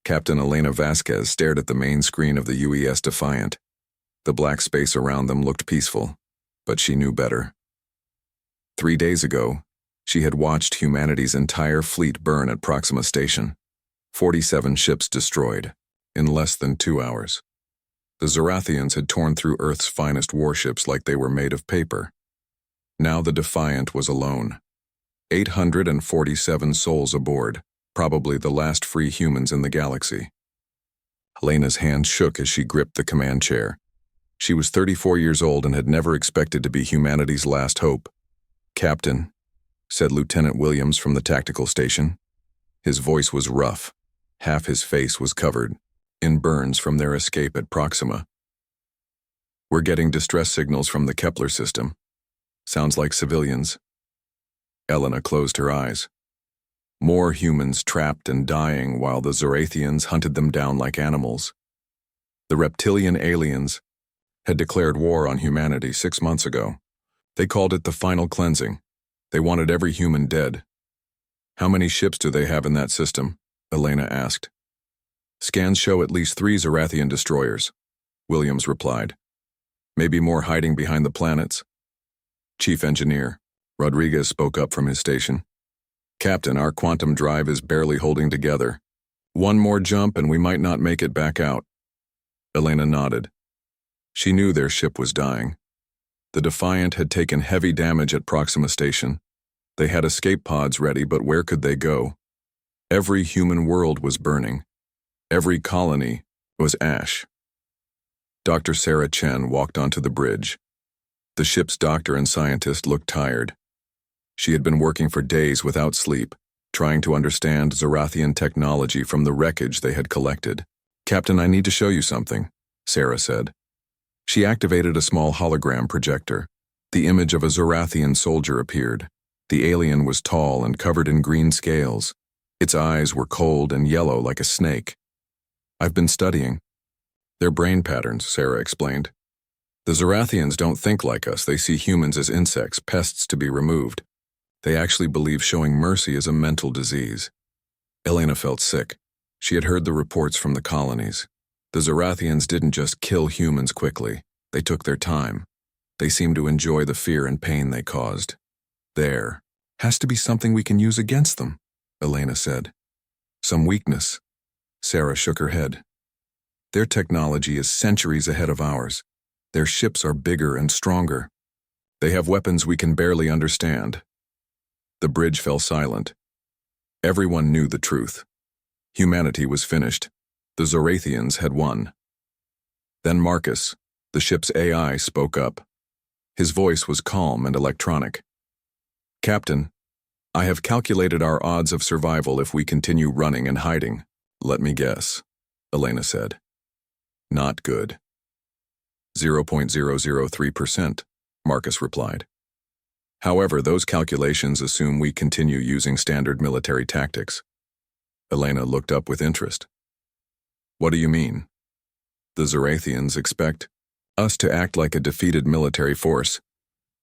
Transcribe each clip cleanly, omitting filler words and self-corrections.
Captain Elena Vasquez stared at the main screen of the UES Defiant. The black space around them looked peaceful, but she knew better. 3 days ago, she had watched humanity's entire fleet burn at Proxima Station. 47 ships destroyed, in less than 2 hours. The Zorathians had torn through Earth's finest warships like they were made of paper. Now the Defiant was alone. 847 souls aboard, probably the last free humans in the galaxy. Elena's hand shook as she gripped the command chair. She was 34 years old and had never expected to be humanity's last hope. "Captain," said Lieutenant Williams from the tactical station. His voice was rough. Half his face was covered in burns from their escape at Proxima. "We're getting distress signals from the Kepler system. Sounds like civilians." Elena closed her eyes. More humans trapped and dying while the Zorathians hunted them down like animals. The reptilian aliens had declared war on humanity 6 months ago. They called it the final cleansing. They wanted every human dead. "How many ships do they have in that system?" Elena asked. "Scans show at least 3 Zorathian destroyers," Williams replied. "Maybe more hiding behind the planets." Chief Engineer Rodriguez spoke up from his station. "Captain, our quantum drive is barely holding together. One more jump and we might not make it back out." Elena nodded. She knew their ship was dying. The Defiant had taken heavy damage at Proxima Station. They had escape pods ready, but where could they go? Every human world was burning. Every colony was ash. Dr. Sarah Chen walked onto the bridge. The ship's doctor and scientist looked tired. She had been working for days without sleep, trying to understand Zorathian technology from the wreckage they had collected. "Captain, I need to show you something," Sarah said. She activated a small hologram projector. The image of a Zorathian soldier appeared. The alien was tall and covered in green scales. Its eyes were cold and yellow like a snake. "I've been studying their brain patterns," Sarah explained. "The Zorathians don't think like us. They see humans as insects, pests to be removed. They actually believe showing mercy is a mental disease." Elena felt sick. She had heard the reports from the colonies. The Zorathians didn't just kill humans quickly. They took their time. They seemed to enjoy the fear and pain they caused. "There has to be something we can use against them," Elena said. "Some weakness." Sarah shook her head. "Their technology is centuries ahead of ours. Their ships are bigger and stronger. They have weapons we can barely understand." The bridge fell silent. Everyone knew the truth. Humanity was finished. The Zorathians had won. Then Marcus, the ship's AI, spoke up. His voice was calm and electronic. "Captain, I have calculated our odds of survival if we continue running and hiding." "Let me guess," Elena said. "Not good." 0.003%, Marcus replied. "However, those calculations assume we continue using standard military tactics." Elena looked up with interest. "What do you mean?" "The Zorathians expect us to act like a defeated military force.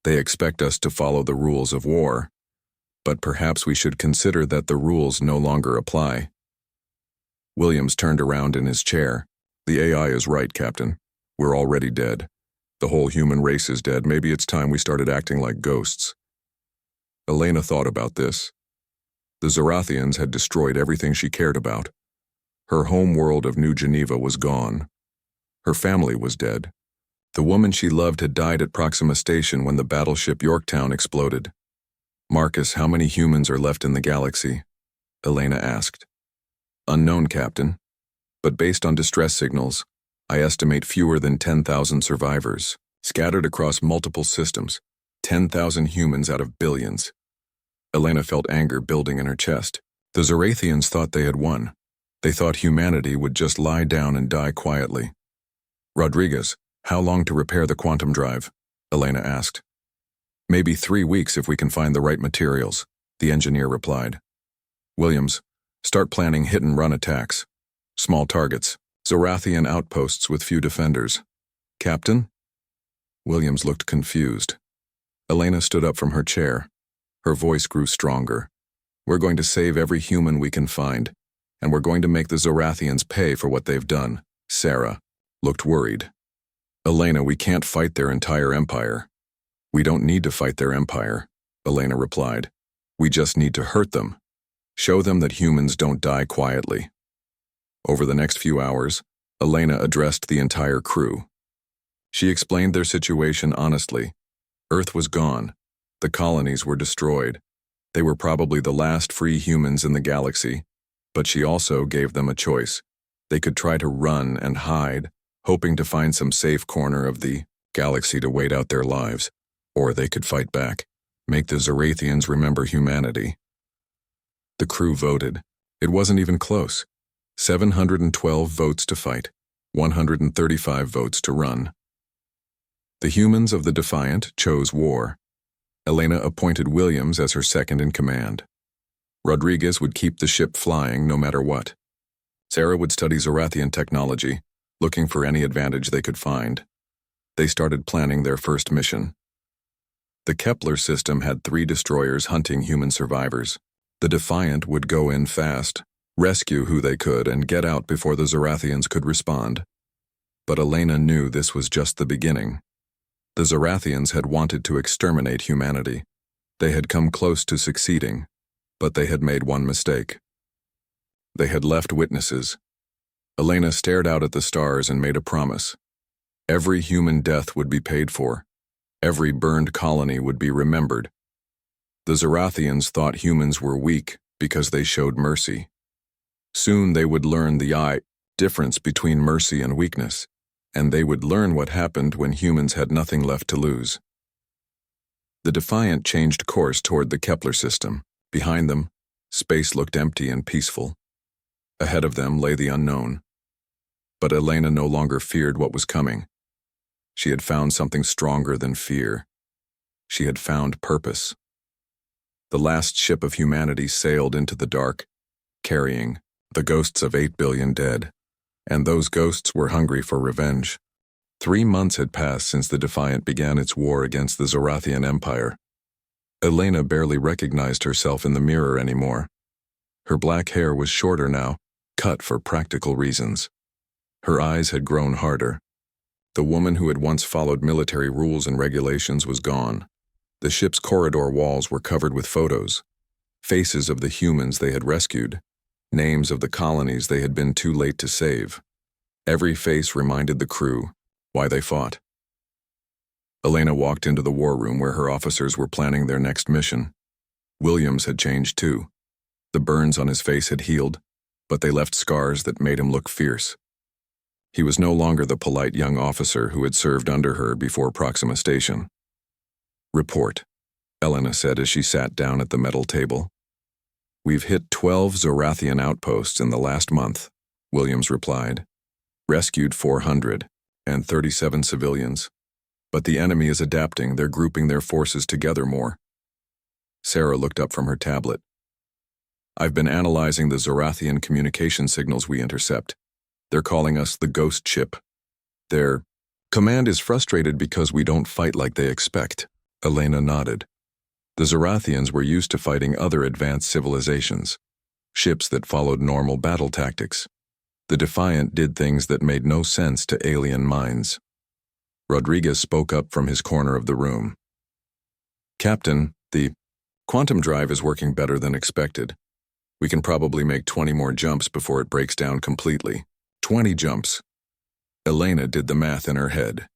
They expect us to follow the rules of war. But perhaps we should consider that the rules no longer apply." Williams turned around in his chair. "The AI is right, Captain. We're already dead. The whole human race is dead. Maybe it's time we started acting like ghosts." Elena thought about this. The Zorathians had destroyed everything she cared about. Her home world of New Geneva was gone. Her family was dead. The woman she loved had died at Proxima Station when the battleship Yorktown exploded. "Marcus, how many humans are left in the galaxy?" Elena asked. "Unknown, Captain. But based on distress signals, I estimate fewer than 10,000 survivors, scattered across multiple systems. 10,000 humans out of billions." Elena felt anger building in her chest. The Zorathians thought they had won. They thought humanity would just lie down and die quietly. "Rodriguez, how long to repair the quantum drive?" Elena asked. "Maybe 3 weeks if we can find the right materials," the engineer replied. "Williams, start planning hit-and-run attacks. Small targets, Zorathian outposts with few defenders." "Captain?" Williams looked confused. Elena stood up from her chair. Her voice grew stronger. "We're going to save every human we can find, and we're going to make the Zorathians pay for what they've done. Sarah looked worried. Elena, we can't fight their entire empire. We don't need to fight their empire, Elena replied. We just need to hurt them. Show them that humans don't die quietly. Over the next few hours, Elena addressed the entire crew. She explained their situation honestly. Earth was gone. The colonies were destroyed. They were probably the last free humans in the galaxy, but she also gave them a choice. They could try to run and hide, hoping to find some safe corner of the galaxy to wait out their lives, or they could fight back, make the Zorathians remember humanity. The crew voted. It wasn't even close. 712 votes to fight, 135 votes to run. The humans of the Defiant chose war. Elena appointed Williams as her second in command. Rodriguez would keep the ship flying no matter what. Sarah would study Zorathian technology, looking for any advantage they could find. They started planning their first mission. The Kepler system had 3 destroyers hunting human survivors. The Defiant would go in fast, rescue who they could, and get out before the Zorathians could respond. But Elena knew this was just the beginning. The Zorathians had wanted to exterminate humanity. They had come close to succeeding, but they had made one mistake. They had left witnesses. Elena stared out at the stars and made a promise. Every human death would be paid for. Every burned colony would be remembered. The Zorathians thought humans were weak because they showed mercy. Soon they would learn the difference between mercy and weakness, and they would learn what happened when humans had nothing left to lose. The Defiant changed course toward the Kepler system. Behind them, space looked empty and peaceful. Ahead of them lay the unknown. But Elena no longer feared what was coming. She had found something stronger than fear. She had found purpose. The last ship of humanity sailed into the dark, carrying the ghosts of 8 billion dead, and those ghosts were hungry for revenge. 3 months had passed since the Defiant began its war against the Zorathian Empire. Elena barely recognized herself in the mirror anymore. Her black hair was shorter now, cut for practical reasons. Her eyes had grown harder. The woman who had once followed military rules and regulations was gone. The ship's corridor walls were covered with photos, faces of the humans they had rescued, names of the colonies they had been too late to save. Every face reminded the crew why they fought. Elena walked into the war room where her officers were planning their next mission. Williams had changed too. The burns on his face had healed, but they left scars that made him look fierce. He was no longer the polite young officer who had served under her before Proxima Station. Report, Elena said as she sat down at the metal table. We've hit 12 Zorathian outposts in the last month, Williams replied. Rescued 400 and 37 civilians. But the enemy is adapting, they're grouping their forces together more. Sarah looked up from her tablet. I've been analyzing the Zorathian communication signals we intercept. They're calling us the Ghost Ship. Their command is frustrated because we don't fight like they expect. Elena nodded. The Zorathians were used to fighting other advanced civilizations, ships that followed normal battle tactics. The Defiant did things that made no sense to alien minds. Rodriguez spoke up from his corner of the room. Captain, the quantum drive is working better than expected. We can probably make 20 more jumps before it breaks down completely. 20 jumps. Elena did the math in her head.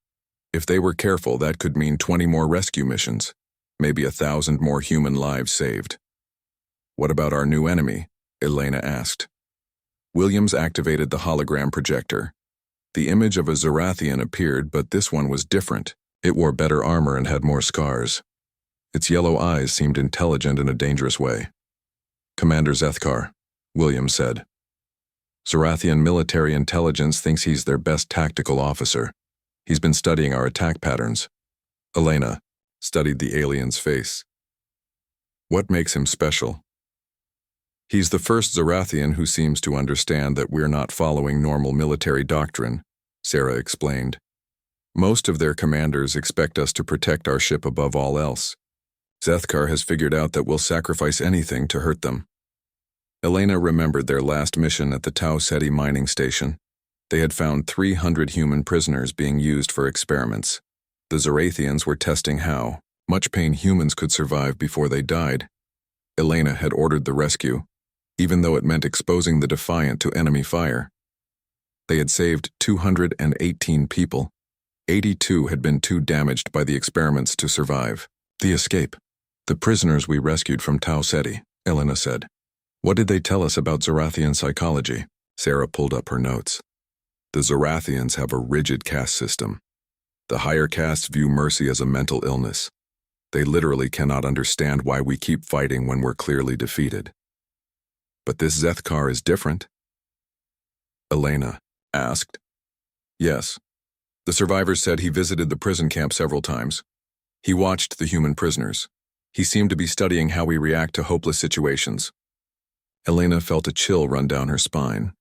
If they were careful, that could mean 20 more rescue missions, maybe 1,000 more human lives saved. What about our new enemy? Elena asked. Williams activated the hologram projector. The image of a Zorathian appeared, but this one was different. It wore better armor and had more scars. Its yellow eyes seemed intelligent in a dangerous way. Commander Zethkar, Williams said. Zorathian military intelligence thinks he's their best tactical officer. He's been studying our attack patterns. Elena studied the alien's face. What makes him special? He's the first Zorathian who seems to understand that we're not following normal military doctrine, Sarah explained. Most of their commanders expect us to protect our ship above all else. Zethkar has figured out that we'll sacrifice anything to hurt them. Elena remembered their last mission at the Tau Ceti mining station. They had found 300 human prisoners being used for experiments. The Zorathians were testing how much pain humans could survive before they died. Elena had ordered the rescue, even though it meant exposing the Defiant to enemy fire. They had saved 218 people. 82 had been too damaged by the experiments to survive. The escape. The prisoners we rescued from Tau Ceti, Elena said. What did they tell us about Zorathian psychology? Sarah pulled up her notes. The Zorathians have a rigid caste system. The higher castes view mercy as a mental illness. They literally cannot understand why we keep fighting when we're clearly defeated. But this Zethkar is different? Elena asked. Yes. The survivors said he visited the prison camp several times. He watched the human prisoners. He seemed to be studying how we react to hopeless situations. Elena felt a chill run down her spine.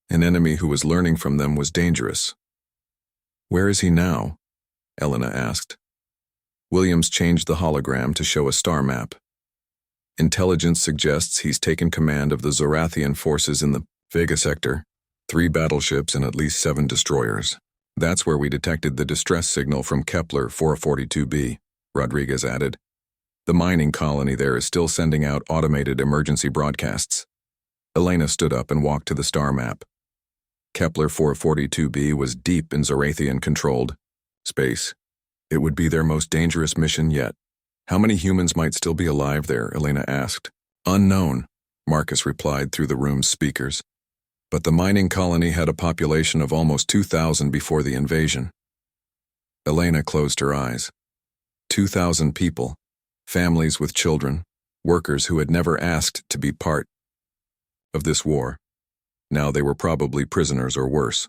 An enemy who was learning from them was dangerous. Where is he now? Elena asked. Williams changed the hologram to show a star map. Intelligence suggests he's taken command of the Zorathian forces in the Vega sector, 3 battleships and at least 7 destroyers. That's where we detected the distress signal from Kepler 442b, Rodriguez added. The mining colony there is still sending out automated emergency broadcasts. Elena stood up and walked to the star map. Kepler 442b was deep in Zorathian-controlled space. It would be their most dangerous mission yet. How many humans might still be alive there? Elena asked. Unknown, Marcus replied through the room's speakers. But the mining colony had a population of almost 2,000 before the invasion. Elena closed her eyes. 2,000 people, families with children, workers who had never asked to be part of this war. Now they were probably prisoners or worse.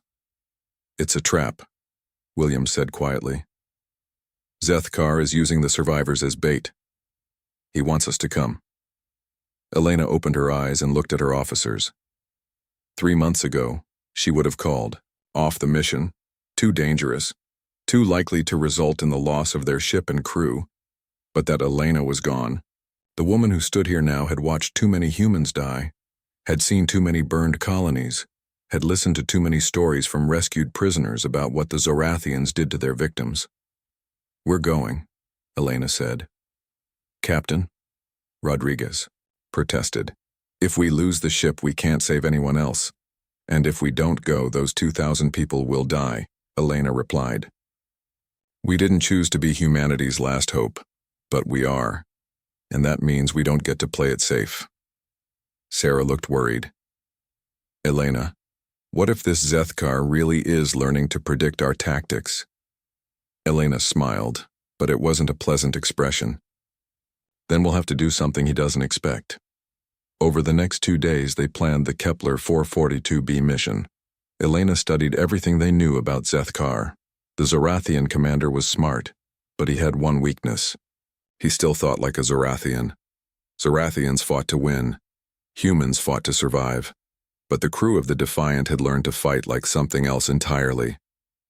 It's a trap, Williams said quietly. Zethkar is using the survivors as bait. He wants us to come. Elena opened her eyes and looked at her officers. 3 months ago, she would have called off the mission, too dangerous, too likely to result in the loss of their ship and crew. But that Elena was gone. The woman who stood here now had watched too many humans die, had seen too many burned colonies, had listened to too many stories from rescued prisoners about what the Zorathians did to their victims. We're going, Elena said. Captain, Rodriguez protested. If we lose the ship, we can't save anyone else. And if we don't go, those 2,000 people will die, Elena replied. We didn't choose to be humanity's last hope, but we are. And that means we don't get to play it safe. Sarah looked worried. Elena, what if this Zethkar really is learning to predict our tactics? Elena smiled, but it wasn't a pleasant expression. Then we'll have to do something he doesn't expect. Over the next 2 days, they planned the Kepler 442b mission. Elena studied everything they knew about Zethkar. The Zorathian commander was smart, but he had one weakness. He still thought like a Zorathian. Zorathians fought to win. Humans fought to survive. But the crew of the Defiant had learned to fight like something else entirely.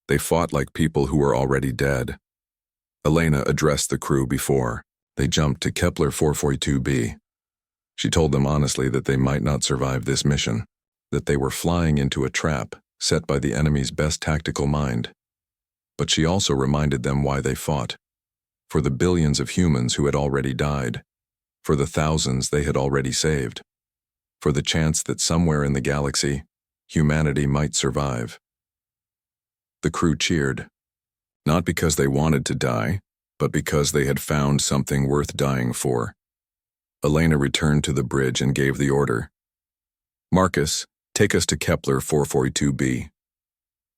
They fought like people who were already dead. Elena addressed the crew before they jumped to Kepler 442b. She told them honestly that they might not survive this mission, that they were flying into a trap set by the enemy's best tactical mind. But she also reminded them why they fought. For the billions of humans who had already died. For the thousands they had already saved. For the chance that somewhere in the galaxy, humanity might survive. The crew cheered. Not because they wanted to die, but because they had found something worth dying for. Elena returned to the bridge and gave the order. Marcus, take us to Kepler 442b.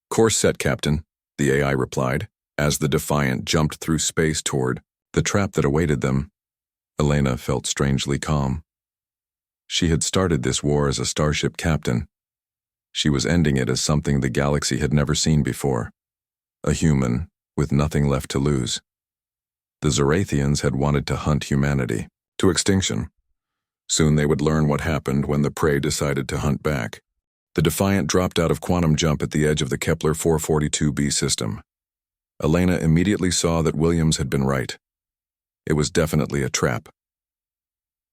Course set, Captain, the AI replied, as the Defiant jumped through space toward the trap that awaited them. Elena felt strangely calm. She had started this war as a starship captain. She was ending it as something the galaxy had never seen before. A human with nothing left to lose. The Zorathians had wanted to hunt humanity to extinction. Soon they would learn what happened when the prey decided to hunt back. The Defiant dropped out of quantum jump at the edge of the Kepler 442b system. Elena immediately saw that Williams had been right. It was definitely a trap.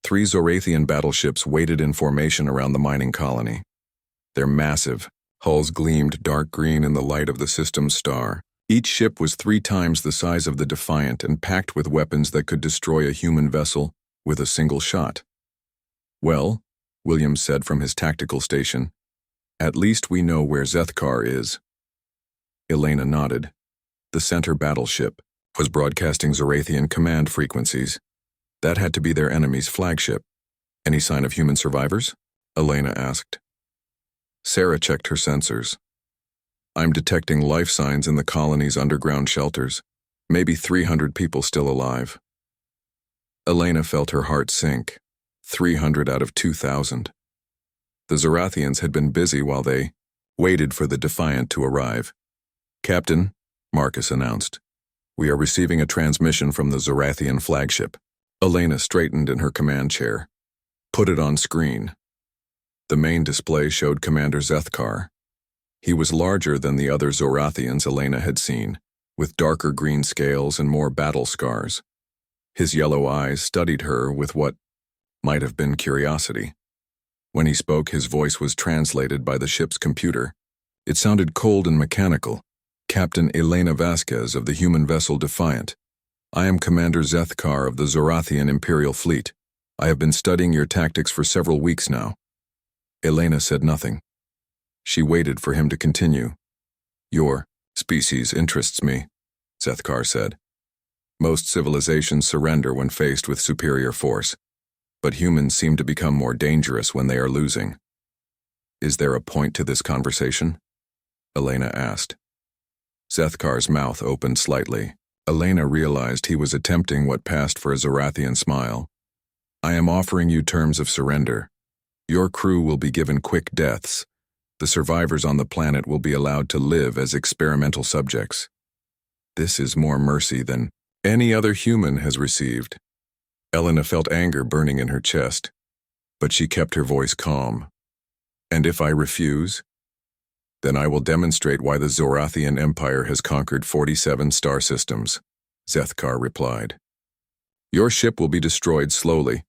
3 Zorathian battleships waited in formation around the mining colony. Their massive hulls gleamed dark green in the light of the system's star. Each ship was 3 times the size of the Defiant and packed with weapons that could destroy a human vessel with a single shot. "Well," Williams said from his tactical station, "at least we know where Zethkar is." Elena nodded. The center battleship was broadcasting Zorathian command frequencies. That had to be their enemy's flagship. "Any sign of human survivors?" Elena asked. Sarah checked her sensors. "I'm detecting life signs in the colony's underground shelters. Maybe 300 people still alive." Elena felt her heart sink. 300 out of 2,000. The Zorathians had been busy while they waited for the Defiant to arrive. "Captain," Marcus announced, "we are receiving a transmission from the Zorathian flagship." Elena straightened in her command chair. "Put it on screen." The main display showed Commander Zethkar. He was larger than the other Zorathians Elena had seen, with darker green scales and more battle scars. His yellow eyes studied her with what might have been curiosity. When he spoke, his voice was translated by the ship's computer. It sounded cold and mechanical. "Captain Elena Vasquez of the human vessel Defiant. I am Commander Zethkar of the Zorathian Imperial Fleet. I have been studying your tactics for several weeks now." Elena said nothing. She waited for him to continue. "Your species interests me," Zethkar said. "Most civilizations surrender when faced with superior force, but humans seem to become more dangerous when they are losing." "Is there a point to this conversation?" Elena asked. Zethkar's mouth opened slightly. Elena realized he was attempting what passed for a Zorathian smile. "I am offering you terms of surrender. Your crew will be given quick deaths. The survivors on the planet will be allowed to live as experimental subjects. This is more mercy than any other human has received." Elena felt anger burning in her chest, but she kept her voice calm. "And if I refuse? Then I will demonstrate why the Zorathian Empire has conquered 47 star systems," Zethkar replied. "Your ship will be destroyed slowly.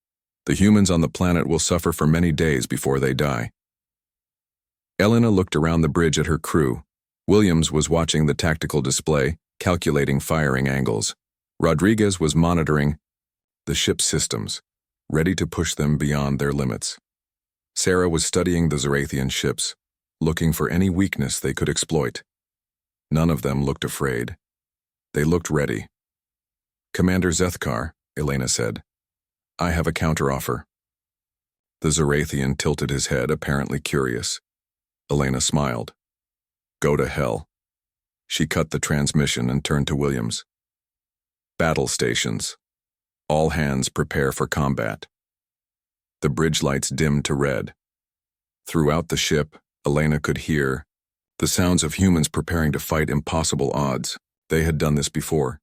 The humans on the planet will suffer for many days before they die." Elena looked around the bridge at her crew. Williams was watching the tactical display, calculating firing angles. Rodriguez was monitoring the ship's systems, ready to push them beyond their limits. Sarah was studying the Zorathian ships, looking for any weakness they could exploit. None of them looked afraid. They looked ready. "Commander Zethkar," Elena said, "I have a counteroffer." The Zorathian tilted his head, apparently curious. Elena smiled. "Go to hell." She cut the transmission and turned to Williams. "Battle stations. All hands prepare for combat." The bridge lights dimmed to red. Throughout the ship, Elena could hear the sounds of humans preparing to fight impossible odds. They had done this before.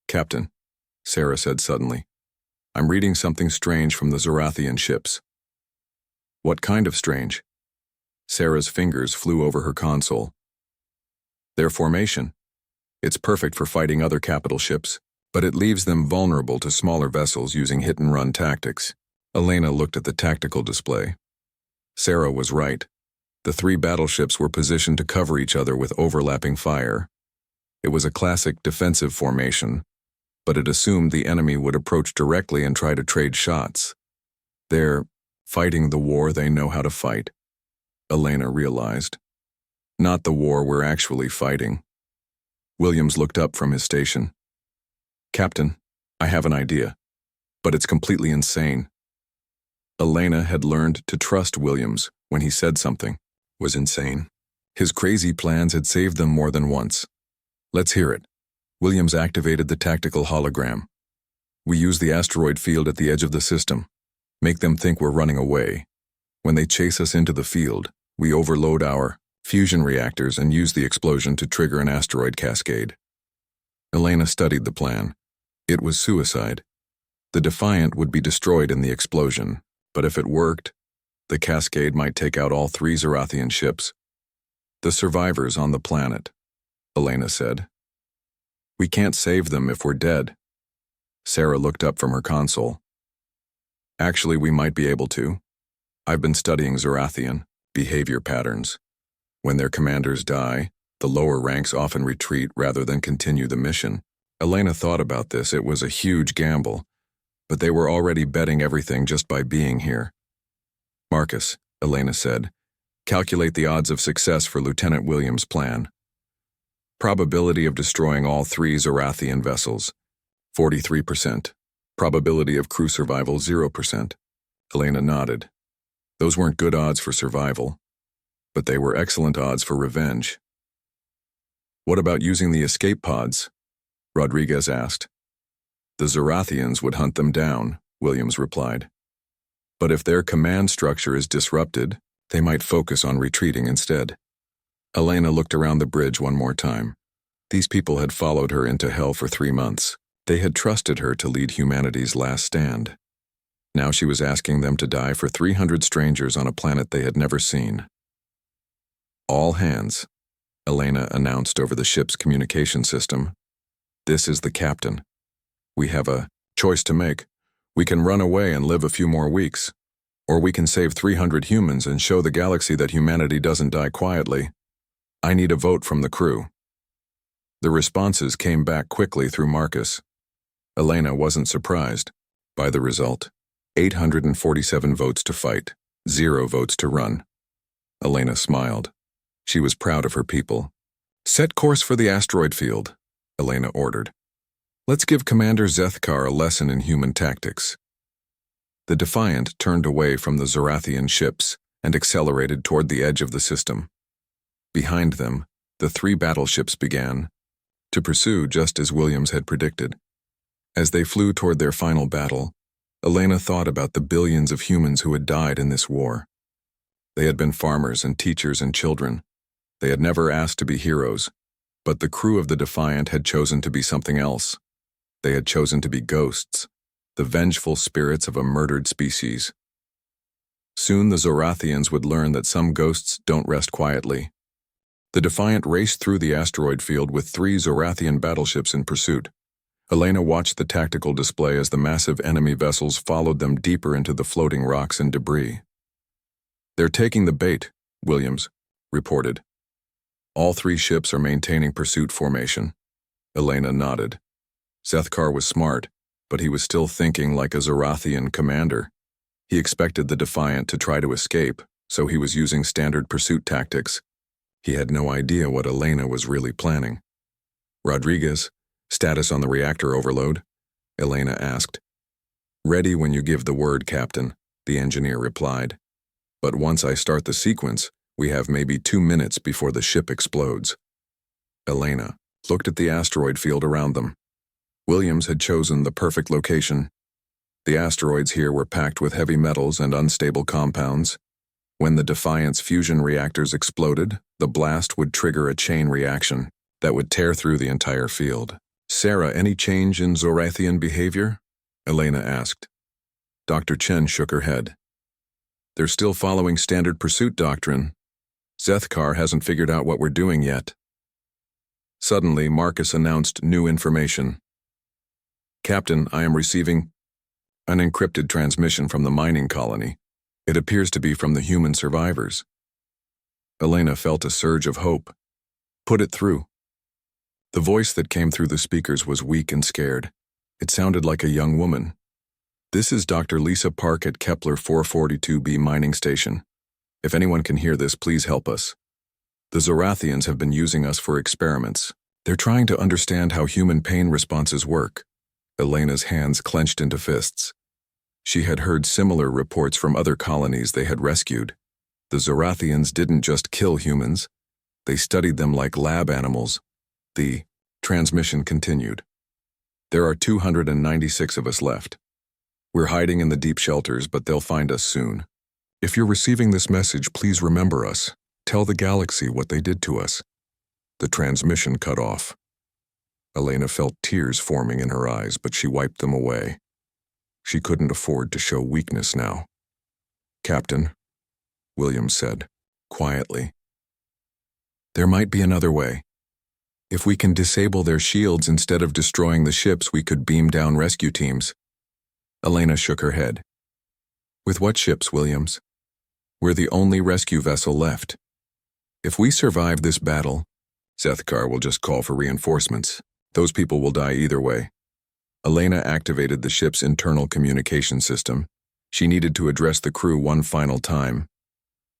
"Captain," Sarah said suddenly, "I'm reading something strange from the Zorathian ships." "What kind of strange?" Sarah's fingers flew over her console. "Their formation. It's perfect for fighting other capital ships, but it leaves them vulnerable to smaller vessels using hit-and-run tactics." Elena looked at the tactical display. Sarah was right. The 3 battleships were positioned to cover each other with overlapping fire. It was a classic defensive formation, but it assumed the enemy would approach directly and try to trade shots. They're fighting the war they know how to fight, Elena realized. Not the war we're actually fighting. Williams looked up from his station. "Captain, I have an idea, but it's completely insane." Elena had learned to trust Williams when he said something was insane. His crazy plans had saved them more than once. "Let's hear it." Williams activated the tactical hologram. "We use the asteroid field at the edge of the system. Make them think we're running away. When they chase us into the field, we overload our fusion reactors and use the explosion to trigger an asteroid cascade." Elena studied the plan. It was suicide. The Defiant would be destroyed in the explosion, but if it worked, the cascade might take out all 3 Zorathian ships. "The survivors on the planet," Elena said. "We can't save them if we're dead." Sarah looked up from her console. Actually, we might be able to. I've been studying Zorathian behavior patterns. When their commanders die, the lower ranks often retreat rather than continue the mission. Elena thought about this. It was a huge gamble, but they were already betting everything just by being here. Marcus, Elena said, calculate the odds of success for Lieutenant Williams' plan. Probability of destroying all 3 Zorathian vessels, 43%. Probability of crew survival, 0%. Elena nodded. Those weren't good odds for survival, but they were excellent odds for revenge. What about using the escape pods? Rodriguez asked. The Zorathians would hunt them down, Williams replied. But if their command structure is disrupted, they might focus on retreating instead. Elena looked around the bridge one more time. These people had followed her into hell for 3 months. They had trusted her to lead humanity's last stand. Now she was asking them to die for 300 strangers on a planet they had never seen. All hands, Elena announced over the ship's communication system. This is the captain. We have a choice to make. We can run away and live a few more weeks, or we can save 300 humans and show the galaxy that humanity doesn't die quietly. I need a vote from the crew. The responses came back quickly through Marcus. Elena wasn't surprised by the result. 847 votes to fight, 0 votes to run. Elena smiled. She was proud of her people. Set course for the asteroid field, Elena ordered. Let's give Commander Zethkar a lesson in human tactics. The Defiant turned away from the Zorathian ships and accelerated toward the edge of the system. Behind them, the 3 battleships began to pursue just as Williams had predicted. As they flew toward their final battle, Elena thought about the billions of humans who had died in this war. They had been farmers and teachers and children. They had never asked to be heroes, but the crew of the Defiant had chosen to be something else. They had chosen to be ghosts, the vengeful spirits of a murdered species. Soon the Zorathians would learn that some ghosts don't rest quietly. The Defiant raced through the asteroid field with 3 Zorathian battleships in pursuit. Elena watched the tactical display as the massive enemy vessels followed them deeper into the floating rocks and debris. They're taking the bait, Williams reported. All 3 ships are maintaining pursuit formation. Elena nodded. Zethkar was smart, but he was still thinking like a Zorathian commander. He expected the Defiant to try to escape, so he was using standard pursuit tactics. He had no idea what Elena was really planning. Rodriguez, status on the reactor overload? Elena asked. Ready when you give the word, Captain, the engineer replied. But once I start the sequence, we have maybe 2 minutes before the ship explodes. Elena looked at the asteroid field around them. Williams had chosen the perfect location. The asteroids here were packed with heavy metals and unstable compounds. When the Defiant's fusion reactors exploded, the blast would trigger a chain reaction that would tear through the entire field. Sarah, any change in Zorathian behavior? Elena asked. Dr. Chen shook her head. They're still following standard pursuit doctrine. Zethkar hasn't figured out what we're doing yet. Suddenly, Marcus announced new information. Captain, I am receiving an encrypted transmission from the mining colony. It appears to be from the human survivors. Elena felt a surge of hope. Put it through. The voice that came through the speakers was weak and scared. It sounded like a young woman. This is Dr. Lisa Park at Kepler 442b mining station. If anyone can hear this, please help us. The Zorathians have been using us for experiments. They're trying to understand how human pain responses work. Elena's hands clenched into fists. She had heard similar reports from other colonies they had rescued. The Zorathians didn't just kill humans. They studied them like lab animals. The transmission continued. There are 296 of us left. We're hiding in the deep shelters, but they'll find us soon. If you're receiving this message, please remember us. Tell the galaxy what they did to us. The transmission cut off. Elena felt tears forming in her eyes, but she wiped them away. She couldn't afford to show weakness now. Captain, Williams said, quietly. There might be another way. If we can disable their shields instead of destroying the ships, we could beam down rescue teams. Elena shook her head. With what ships, Williams? We're the only rescue vessel left. If we survive this battle, Zethkar will just call for reinforcements. Those people will die either way. Elena activated the ship's internal communication system. She needed to address the crew one final time.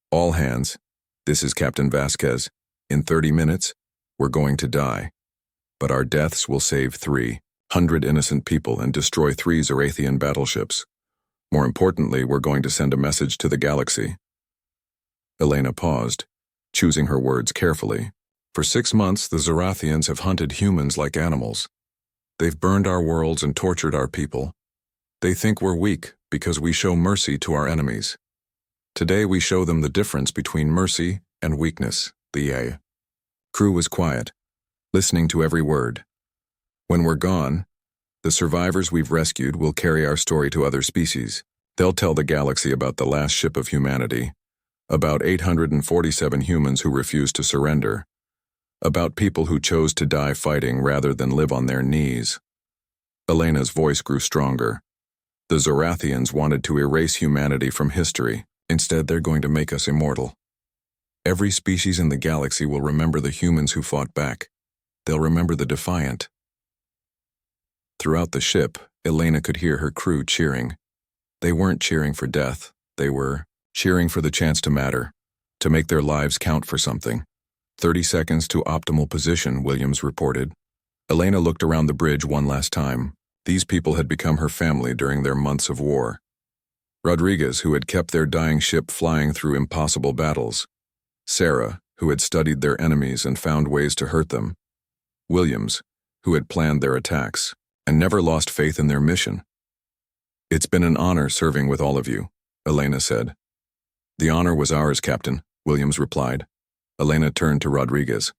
All hands, this is Captain Vasquez. In 30 minutes, we're going to die. But our deaths will save 300 innocent people and destroy 3 Zorathian battleships. More importantly, we're going to send a message to the galaxy. Elena paused, choosing her words carefully. For 6 months, the Zorathians have hunted humans like animals. They've burned our worlds and tortured our people. They think we're weak because we show mercy to our enemies. Today we show them the difference between mercy and weakness. The crew was quiet, listening to every word. When we're gone, the survivors we've rescued will carry our story to other species. They'll tell the galaxy about the last ship of humanity, about 847 humans who refused to surrender, about people who chose to die fighting rather than live on their knees. Elena's voice grew stronger. The Zorathians wanted to erase humanity from history. Instead, they're going to make us immortal. Every species in the galaxy will remember the humans who fought back. They'll remember the defiant. Throughout the ship, Elena could hear her crew cheering. They weren't cheering for death. They were cheering for the chance to matter, to make their lives count for something. 30 seconds to optimal position, Williams reported. Elena looked around the bridge one last time. These people had become her family during their months of war. Rodriguez, who had kept their dying ship flying through impossible battles. Sarah, who had studied their enemies and found ways to hurt them. Williams, who had planned their attacks and never lost faith in their mission. It's been an honor serving with all of you, Elena said. The honor was ours, Captain, Williams replied. Elena turned to Rodriguez.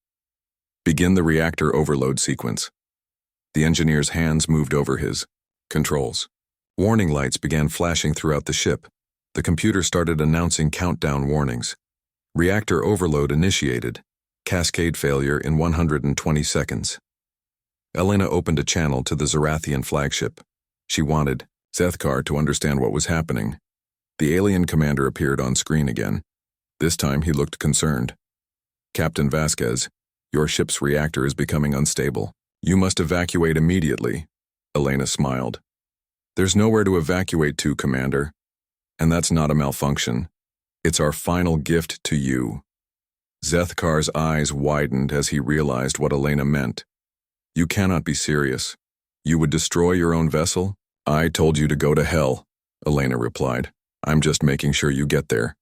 Begin the reactor overload sequence. The engineer's hands moved over his controls. Warning lights began flashing throughout the ship. The computer started announcing countdown warnings. Reactor overload initiated. Cascade failure in 120 seconds. Elena opened a channel to the Zorathian flagship. She wanted Zethkar to understand what was happening. The alien commander appeared on screen again. This time he looked concerned. Captain Vasquez, your ship's reactor is becoming unstable. You must evacuate immediately. Elena smiled. There's nowhere to evacuate to, Commander. And that's not a malfunction. It's our final gift to you. Zethkar's eyes widened as he realized what Elena meant. You cannot be serious. You would destroy your own vessel? I told you to go to hell, Elena replied. I'm just making sure you get there.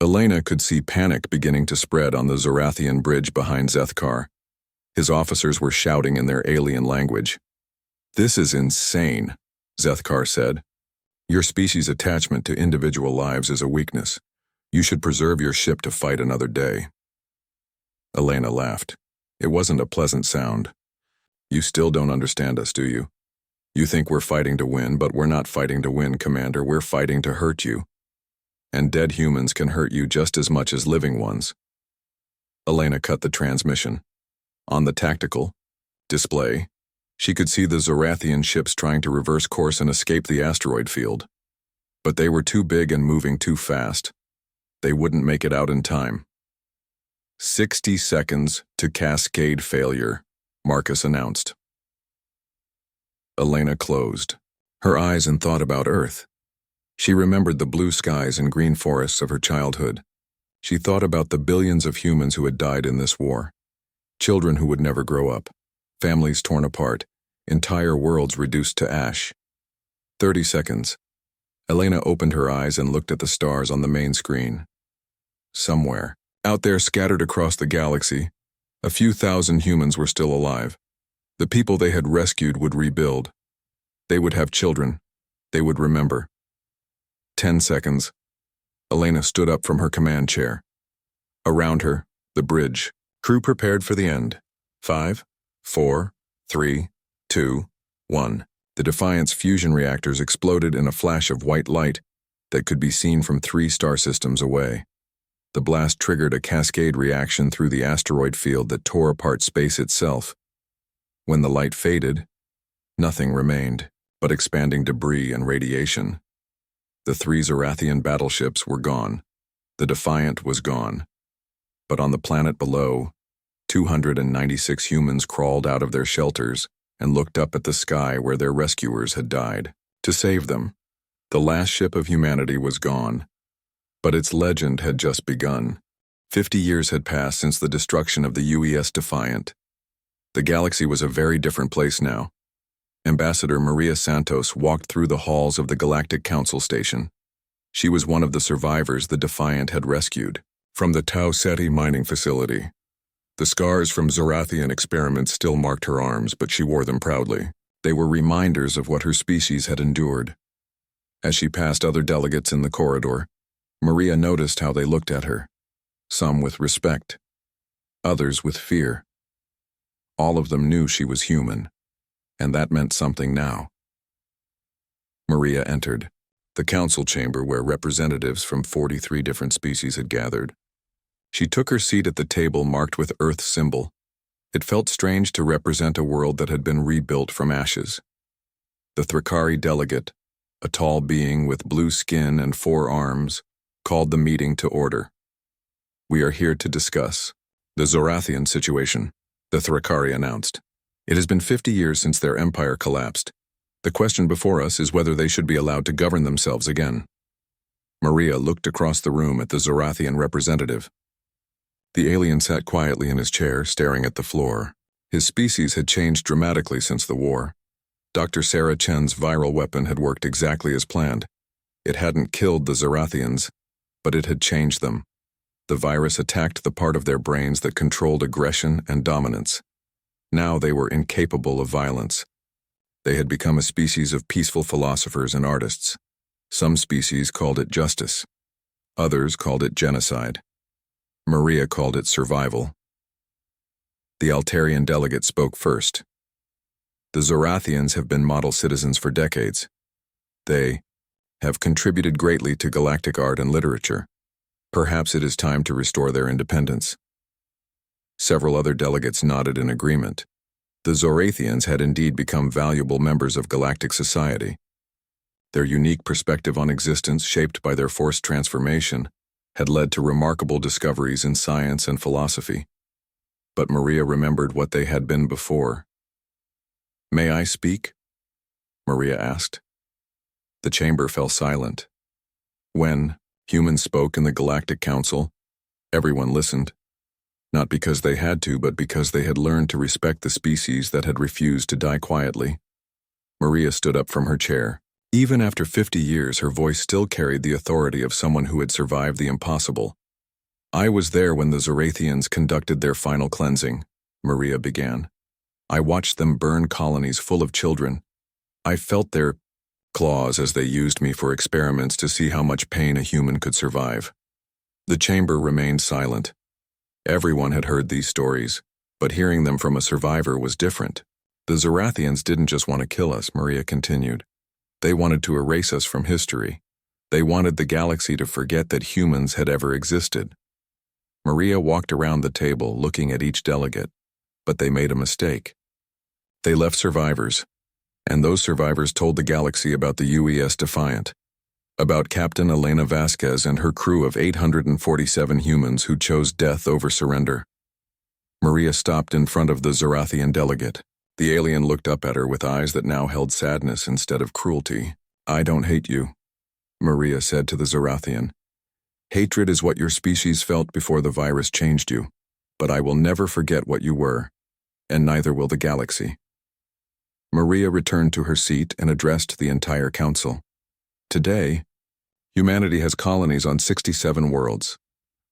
Elena could see panic beginning to spread on the Zorathian bridge behind Zethkar. His officers were shouting in their alien language. This is insane, Zethkar said. Your species' attachment to individual lives is a weakness. You should preserve your ship to fight another day. Elena laughed. It wasn't a pleasant sound. You still don't understand us, do you? You think we're fighting to win, but we're not fighting to win, Commander. We're fighting to hurt you. And dead humans can hurt you just as much as living ones. Elena cut the transmission. On the tactical display, she could see the Zorathian ships trying to reverse course and escape the asteroid field. But they were too big and moving too fast. They wouldn't make it out in time. 60 seconds to cascade failure, Marcus announced. Elena closed her eyes and thought about Earth. She remembered the blue skies and green forests of her childhood. She thought about the billions of humans who had died in this war. Children who would never grow up. Families torn apart. Entire worlds reduced to ash. 30 seconds. Elena opened her eyes and looked at the stars on the main screen. Somewhere, out there scattered across the galaxy, a few thousand humans were still alive. The people they had rescued would rebuild. They would have children. They would remember. 10 seconds. Elena stood up from her command chair. Around her, the bridge. Crew prepared for the end. 5, 4, 3, 2, 1. The Defiant's fusion reactors exploded in a flash of white light that could be seen from 3 star systems away. The blast triggered a cascade reaction through the asteroid field that tore apart space itself. When the light faded, nothing remained but expanding debris and radiation. The 3 Zorathian battleships were gone. The Defiant was gone. But on the planet below, 296 humans crawled out of their shelters and looked up at the sky where their rescuers had died. To save them, the last ship of humanity was gone. But its legend had just begun. 50 years had passed since the destruction of the UES Defiant. The galaxy was a very different place now. Ambassador Maria Santos walked through the halls of the Galactic Council station. She was one of the survivors the Defiant had rescued from the Tau Ceti mining facility. The scars from Zorathian experiments still marked her arms, but she wore them proudly. They were reminders of what her species had endured. As she passed other delegates in the corridor, Maria noticed how they looked at her, some with respect, others with fear. All of them knew she was human, and that meant something now. Maria entered the council chamber where representatives from 43 different species had gathered. She took her seat at the table marked with Earth's symbol. It felt strange to represent a world that had been rebuilt from ashes. The Thrakari delegate, a tall being with blue skin and 4 arms, called the meeting to order. "We are here to discuss the Zorathian situation," the Thrakari announced. "It has been 50 years since their empire collapsed. The question before us is whether they should be allowed to govern themselves again." Maria looked across the room at the Zorathian representative. The alien sat quietly in his chair, staring at the floor. His species had changed dramatically since the war. Dr. Sarah Chen's viral weapon had worked exactly as planned. It hadn't killed the Zorathians, but it had changed them. The virus attacked the part of their brains that controlled aggression and dominance. Now they were incapable of violence. They had become a species of peaceful philosophers and artists. Some species called it justice. Others called it genocide. Maria called it survival. The Altarian delegate spoke first. "The Zorathians have been model citizens for decades. They have contributed greatly to galactic art and literature. Perhaps it is time to restore their independence." Several other delegates nodded in agreement. The Zorathians had indeed become valuable members of galactic society. Their unique perspective on existence, shaped by their forced transformation, had led to remarkable discoveries in science and philosophy. But Maria remembered what they had been before. "May I speak?" Maria asked. The chamber fell silent. When humans spoke in the Galactic Council, everyone listened. Not because they had to, but because they had learned to respect the species that had refused to die quietly. Maria stood up from her chair. Even after 50 years, her voice still carried the authority of someone who had survived the impossible. "I was there when the Zorathians conducted their final cleansing," Maria began. "I watched them burn colonies full of children. I felt their claws as they used me for experiments to see how much pain a human could survive." The chamber remained silent. Everyone had heard these stories, but hearing them from a survivor was different. "The Zorathians didn't just want to kill us," Maria continued. "They wanted to erase us from history. They wanted the galaxy to forget that humans had ever existed." Maria walked around the table, looking at each delegate, but they made a mistake. They left survivors, and those survivors told the galaxy about the UES Defiant, about Captain Elena Vasquez and her crew of 847 humans who chose death over surrender. Maria stopped in front of the Zorathian delegate. The alien looked up at her with eyes that now held sadness instead of cruelty. "I don't hate you," Maria said to the Zorathian. "Hatred is what your species felt before the virus changed you, but I will never forget what you were, and neither will the galaxy." Maria returned to her seat and addressed the entire council. "Today, humanity has colonies on 67 worlds.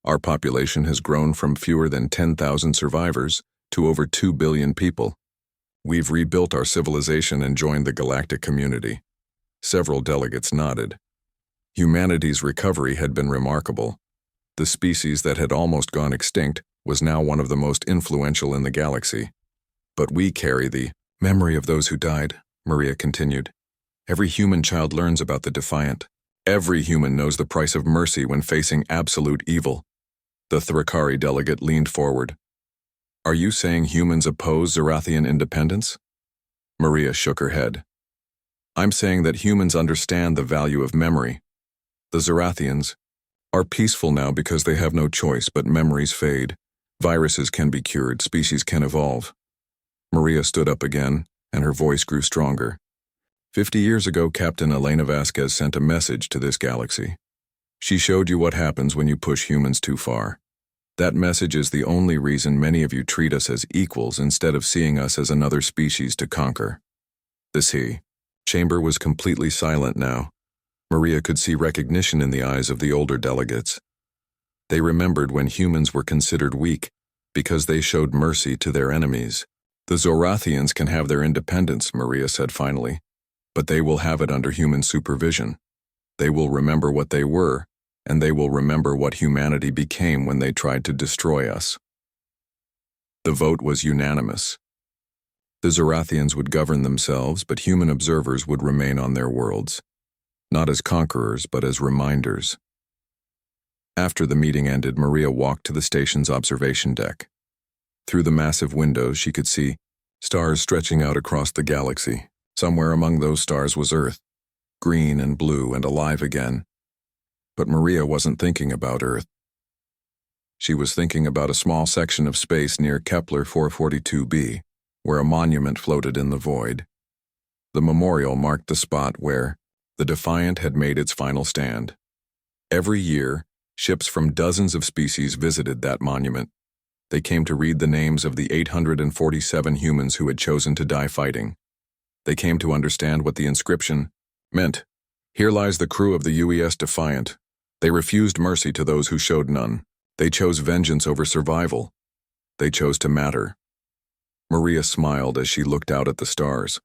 Our population has grown from fewer than 10,000 survivors to over 2 billion people. We've rebuilt our civilization and joined the galactic community." Several delegates nodded. Humanity's recovery had been remarkable. The species that had almost gone extinct was now one of the most influential in the galaxy. "But we carry the memory of those who died," Maria continued. "Every human child learns about the Defiant. Every human knows the price of mercy when facing absolute evil." The Thrakari delegate leaned forward. "Are you saying humans oppose Zorathian independence?" Maria shook her head. "I'm saying that humans understand the value of memory, The Zorathians are peaceful now because they have no choice, but memories fade. Viruses can be cured, species can evolve. Maria stood up again, and her voice grew stronger. 50 years ago, Captain Elena Vasquez sent a message to this galaxy. She showed you what happens when you push humans too far. That message is the only reason many of you treat us as equals instead of seeing us as another species to conquer. The chamber was completely silent now. Maria could see recognition in the eyes of the older delegates. They remembered when humans were considered weak because they showed mercy to their enemies. The Zorathians can have their independence, Maria said finally, but they will have it under human supervision. They will remember what they were, and they will remember what humanity became when they tried to destroy us. The vote was unanimous. The Zorathians would govern themselves, but human observers would remain on their worlds, not as conquerors, but as reminders. After the meeting ended, Maria walked to the station's observation deck. Through the massive windows, she could see stars stretching out across the galaxy. Somewhere among those stars was Earth, green and blue and alive again. But Maria wasn't thinking about Earth. She was thinking about a small section of space near Kepler 442b, where a monument floated in the void. The memorial marked the spot where the Defiant had made its final stand. Every year, ships from dozens of species visited that monument. They came to read the names of the 847 humans who had chosen to die fighting. They came to understand what the inscription meant. Here lies the crew of the UES Defiant. They refused mercy to those who showed none. They chose vengeance over survival. They chose to matter. Maria smiled as she looked out at the stars.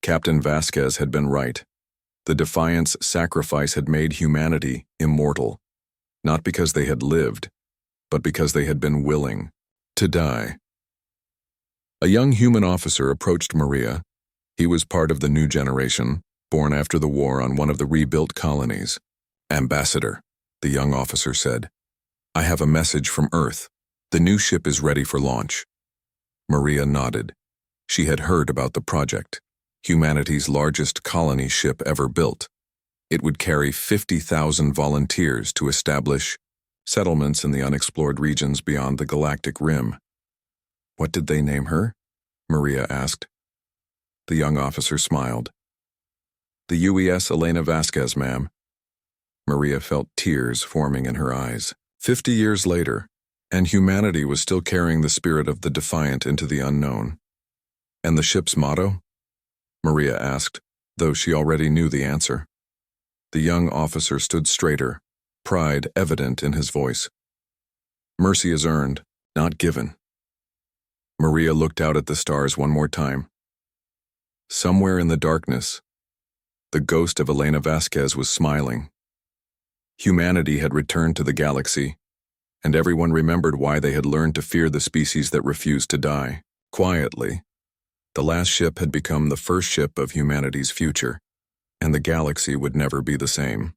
Captain Vasquez had been right. The Defiant's sacrifice had made humanity immortal, not because they had lived, but because they had been willing to die. A young human officer approached Maria. He was part of the new generation, born after the war on one of the rebuilt colonies. "Ambassador," the young officer said, "I have a message from Earth. The new ship is ready for launch." Maria nodded. She had heard about the project, humanity's largest colony ship ever built. It would carry 50,000 volunteers to establish settlements in the unexplored regions beyond the galactic rim. "What did they name her?" Maria asked. The young officer smiled. "The UES Elena Vasquez, ma'am." Maria felt tears forming in her eyes. 50 years later, and humanity was still carrying the spirit of the Defiant into the unknown. "And the ship's motto?" Maria asked, though she already knew the answer. The young officer stood straighter, pride evident in his voice. "Mercy is earned, not given." Maria looked out at the stars one more time. Somewhere in the darkness, the ghost of Elena Vasquez was smiling. Humanity had returned to the galaxy, and everyone remembered why they had learned to fear the species that refused to die. Quietly, the last ship had become the first ship of humanity's future, and the galaxy would never be the same.